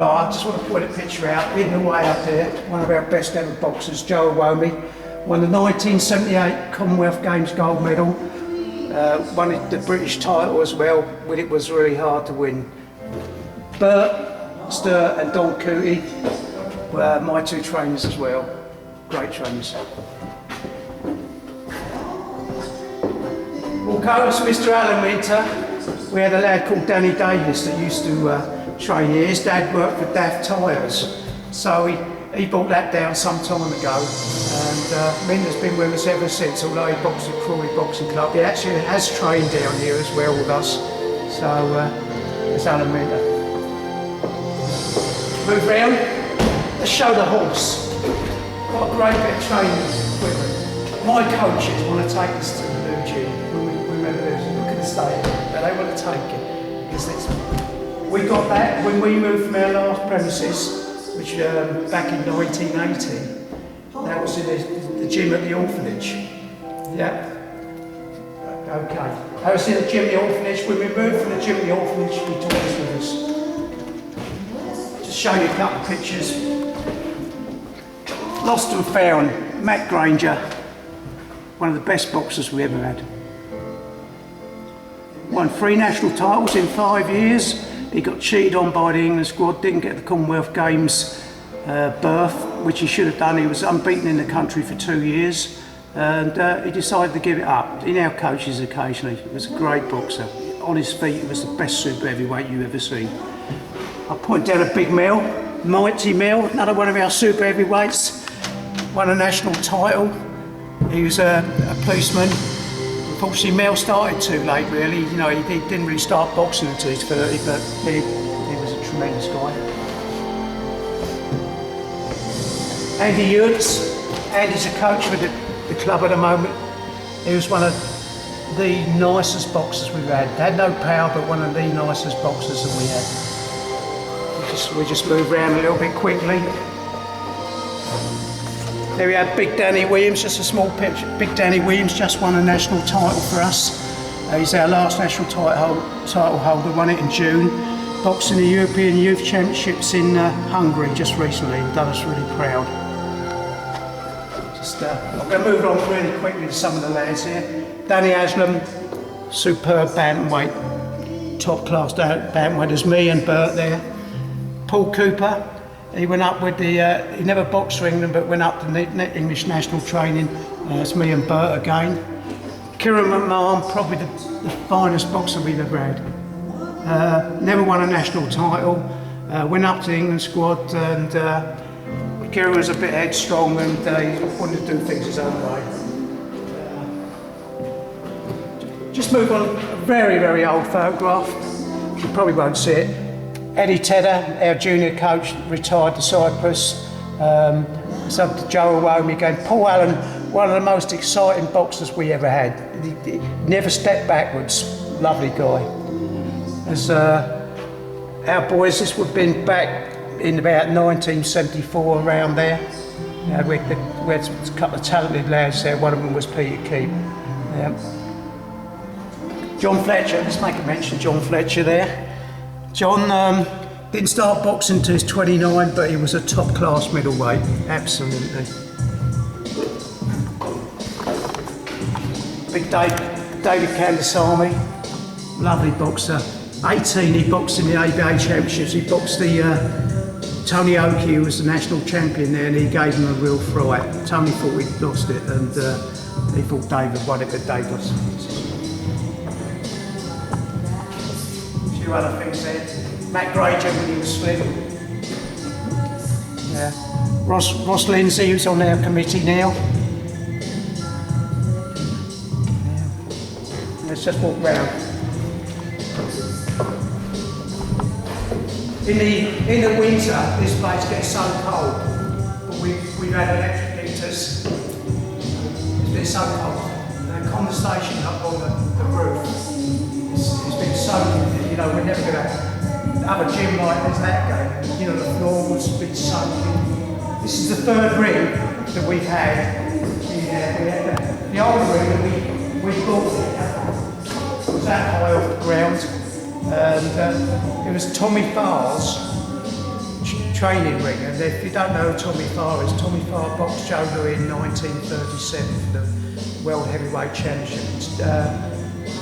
I just want to point a picture out, hidden away up there, one of our best ever boxers, Joe Womi, won the 1978 Commonwealth Games gold medal, won the British title as well, when it was really hard to win. Bert Sturt and Don Cootie were my two trainers as well, great trainers. Walk over to Mr. Alan Winter. We had a lad called Danny Davis that used to train here. His dad worked for Daft Tyres, so he brought that down some time ago, and Minter's been with us ever since, although he boxed at Crawley Boxing Club. He actually has trained down here as well with us, so it's Alan Minter. Move round, let's show the horse. Got a great bit of training equipment. My coaches want to take us to the new gym. Look at the state, but they want to take it. Because we got that when we moved from our last premises, which back in 1980. That was in the gym at the orphanage. Yeah. Okay. I was in the gym at the orphanage. When we moved from the gym at the orphanage, we took this with us. Just show you a couple of pictures. Lost and found, Matt Granger, one of the best boxers we ever had. Won 3 national titles in 5 years. He got cheated on by the England squad, didn't get the Commonwealth Games berth, which he should have done. He was unbeaten in the country for 2 years, and he decided to give it up. He now coaches occasionally. He was a great boxer. On his feet, he was the best super heavyweight you've ever seen. I point down a big Mel, Mighty Mel, another one of our super heavyweights, won a national title. He was a policeman. Unfortunately, Mel started too late, really. You know, he didn't really start boxing until he's 30, but he was a tremendous guy. Andy Ewitts. Andy's a coach with the club at the moment. He was one of the nicest boxers we've had. Had no power, but one of the nicest boxers that we had. We just move around a little bit quickly. There we have Big Danny Williams, just a small picture. Big Danny Williams just won a national title for us. He's our last national title holder, won it in June. Boxing the European Youth Championships in Hungary just recently, done us really proud. I'm going to move on really quickly to some of the lads here. Danny Haslam, superb bantamweight, top class bantamweight. There's me and Bert there. Paul Cooper. He went up with he never boxed for England, but went up to the English national training. It's me and Bert again. Kieran McMahon, probably the finest boxer we've ever had. Never won a national title. Went up to the England squad, and Kieran was a bit headstrong, and he wanted to do things his own way. Just move on, a very, very old photograph. You probably won't see it. Eddie Tedder, our junior coach, retired to Cyprus. It's up to Joe Womi again. Paul Allen, one of the most exciting boxers we ever had. He never stepped backwards. Lovely guy. As our boys, this would have been back in about 1974, around there. We had a couple of talented lads there. One of them was Peter Keep. John Fletcher, let's make a mention of John Fletcher there. John didn't start boxing until he was 29, but he was a top class middleweight, absolutely. Big David Kandasamy, lovely boxer. 18, he boxed in the ABA Championships. He boxed the Tony Oakey, who was the national champion there, and he gave him a real fright. Tony thought he'd lost it, and he thought David won it, but David lost it. Other things there. Matt Granger when he was slim. Yeah. Ross Lindsay, who's on our committee now. Yeah. Let's just walk round. In the winter, this place gets so cold, but we've had electric heaters. It's been so cold. The condensation up on the roof. It's been so, you know, we're never going to have a gym like this, that game. You know, the floor was been soaking. This is the third ring that we've had. We had the old ring that we bought was that high off the ground. And it was Tommy Farr's training ring. And if you don't know who Tommy Farr is, Tommy Farr boxed Joe Louis in 1937 for the World Heavyweight Championship.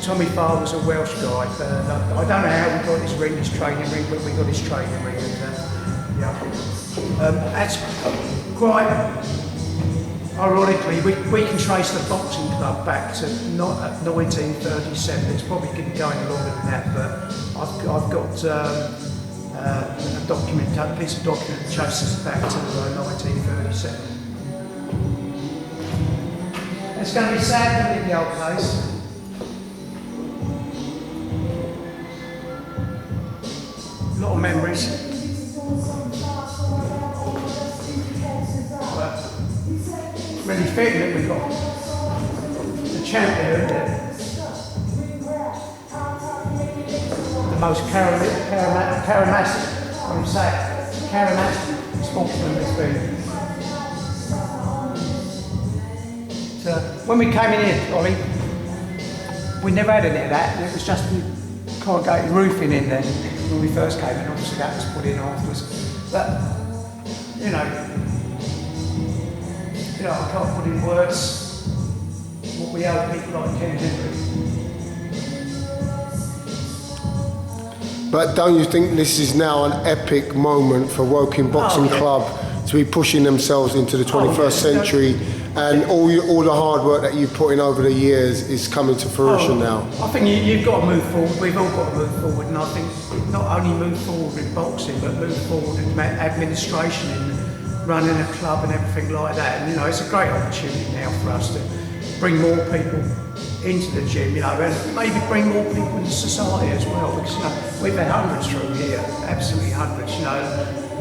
Tommy Farr was a Welsh guy. I don't know how we got his ring, his training ring, but we got his training ring. And, that's quite ironically, we can trace the boxing club back to 1937. It's probably been going longer than that, but I've got a piece of document that traces back to 1937. It's going to be sad to leave the old place. A lot of memories. But really fitting that we got the champion, the most charismatic sportsman there's been. So when we came in here, Ollie, we never had any of that. It was just the corrugated roofing in there when we first came in. Obviously that was put in afterwards. But I can't put in words what we owe people like Ken Henry. But don't you think this is now an epic moment for Woking Boxing Club to be pushing themselves into the 21st century, and all the hard work that you've put in over the years is coming to fruition now? I think you've got to move forward. We've all got to move forward, and I think not only move forward in boxing, but move forward in administration, in running a club and everything like that. And it's a great opportunity now for us to bring more people into the gym, and maybe bring more people into society as well, because we've had hundreds through here, absolutely hundreds.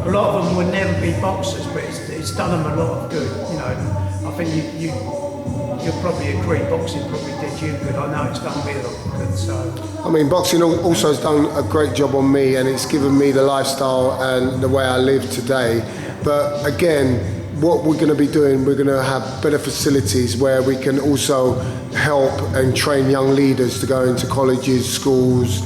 A lot of them would never be boxers, but it's done them a lot of good. I think you'll probably agree, boxing probably did you good. I know it's done me a lot of good. So I mean, boxing also has done a great job on me, and it's given me the lifestyle and the way I live today. But again, what we're going to be doing, we're going to have better facilities where we can also help and train young leaders to go into colleges, schools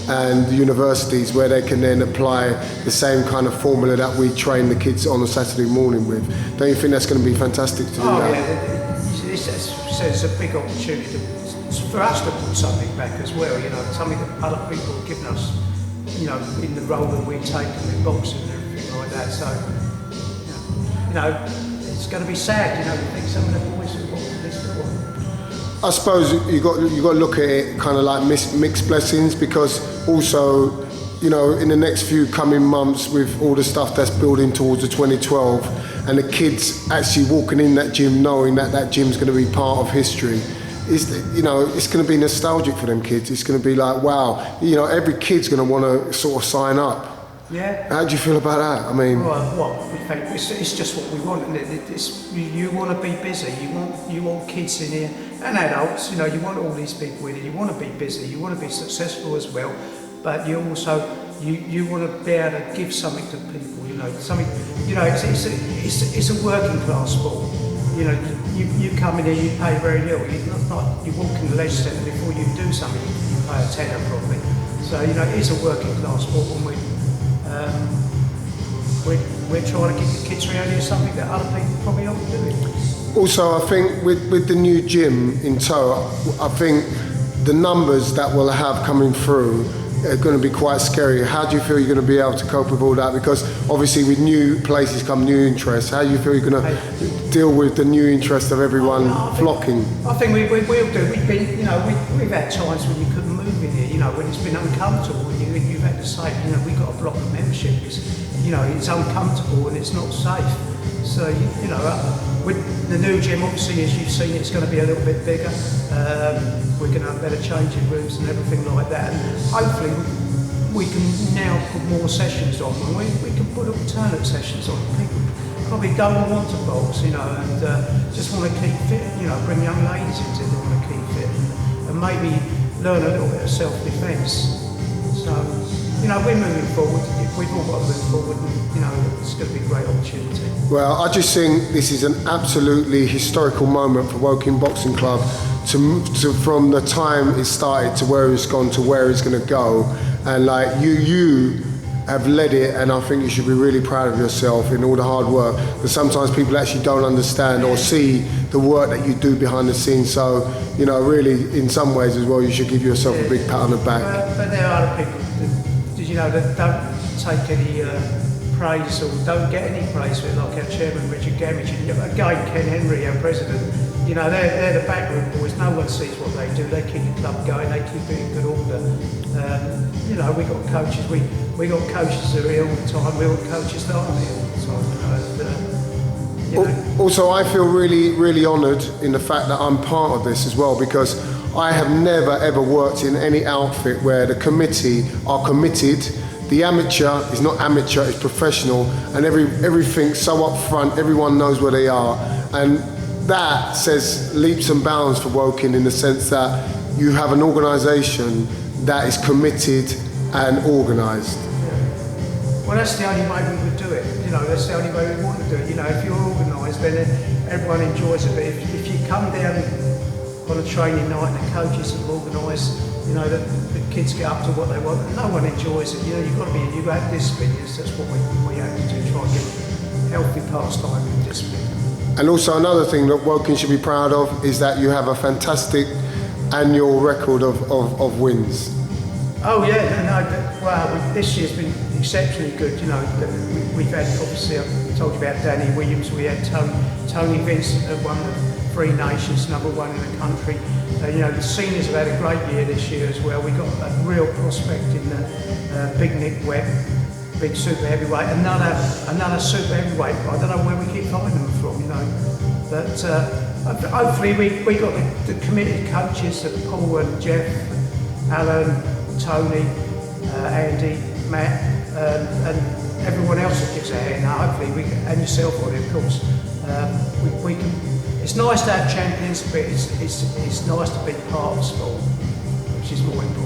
and universities, where they can then apply the same kind of formula that we train the kids on a Saturday morning with. Don't you think that's going to be fantastic to do that? Yeah, it's a big opportunity for us to put something back as well, something that other people have given us, in the role that we've taken in boxing and everything like that. So, it's going to be sad, to think some of the boys have walked this door. I suppose you got to look at it kind of like mixed blessings, because also, in the next few coming months, with all the stuff that's building towards the 2012, and the kids actually walking in that gym knowing that gym's going to be part of history, it's going to be nostalgic for them kids. It's going to be like, wow, every kid's going to want to sort of sign up. Yeah. How do you feel about that? I mean, it's just what we want, and you want to be busy. You want kids in here and adults. You want all these people in here. You want to be busy. You want to be successful as well, but you also you want to be able to give something to people. Something. It's a working class sport. You come in here, you pay very little. You walk in the leisure centre before you do something, you pay a tenner probably. So it's a working class sport, and we're trying to give the kids around here something that other people probably aren't doing. Also, I think with the new gym in tow, I think the numbers that we'll have coming through are going to be quite scary. How do you feel you're going to be able to cope with all that? Because obviously with new places come new interests. How do you feel you're going to deal with the new interest of everyone flocking? I think we will do. We've been, we've had times when you couldn't move in here, when it's been uncomfortable, and you've had to say, we've got to block the membership. It's uncomfortable and it's not safe. So, with the new gym, obviously, as you've seen, it's going to be a little bit bigger. We're going to have better changing rooms and everything like that. And hopefully, we can now put more sessions on, and we can put alternate sessions on. People probably don't want to box, and just want to keep fit. Bring young ladies into it that want to keep fit, and maybe learn a little bit of self-defence. So, we're moving forward. We've all got to move forward, and, it's going to be a great opportunity. Well, I just think this is an absolutely historical moment for Woking Boxing Club to move from the time it started to where it's gone to where it's going to go. And like you have led it, and I think you should be really proud of yourself in all the hard work, because sometimes people actually don't understand or see the work that you do behind the scenes. So, you know, really, in some ways as well, you should give yourself a big pat on the back. But there are other people that, you know, that don't take any praise or don't get any praise for it, like our chairman Richard Gamage, and again Ken Henry, our president. You know, they're the backroom boys. No one sees what they do. They keep the club going. They keep it in good order. You know, we got coaches. We got coaches that are here all the time. We got coaches that aren't here all the time. You know. Also, I feel really honoured in the fact that I'm part of this as well, because I have never ever worked in any outfit where the committee are committed. The amateur is not amateur; it's professional, and everything's so up front. Everyone knows where they are, and that says leaps and bounds for Woking, in the sense that you have an organisation that is committed and organised. Well, that's the only way we would do it. You know, that's the only way we want to do it. You know, if you're organised, then everyone enjoys it. But if you come down on a training night and the coaches are organised, you know, the kids get up to what they want, and no one enjoys it. You know, you've got to be, you have discipline. That's what we have to do, try and get healthy pastime and discipline. And also another thing that Woking should be proud of is that you have a fantastic annual record of wins. Oh yeah, well, this year's been exceptionally good. You know, we've had, obviously, I told you about Danny Williams. We had Tony Vincent, that won the Three Nations, #1 in the country. You know, the seniors have had a great year this year as well. We got a real prospect in the Big Nick Webb, big super heavyweight, another super heavyweight. I don't know where we keep finding them from, you know. But hopefully we got the committed coaches, Paul and Jeff, Alan, Tony, Andy, Matt, and everyone else that gives a hand. Hopefully and yourself on it, of course. We can. It's nice to have champions, but it's nice to be part of the sport, which is more important.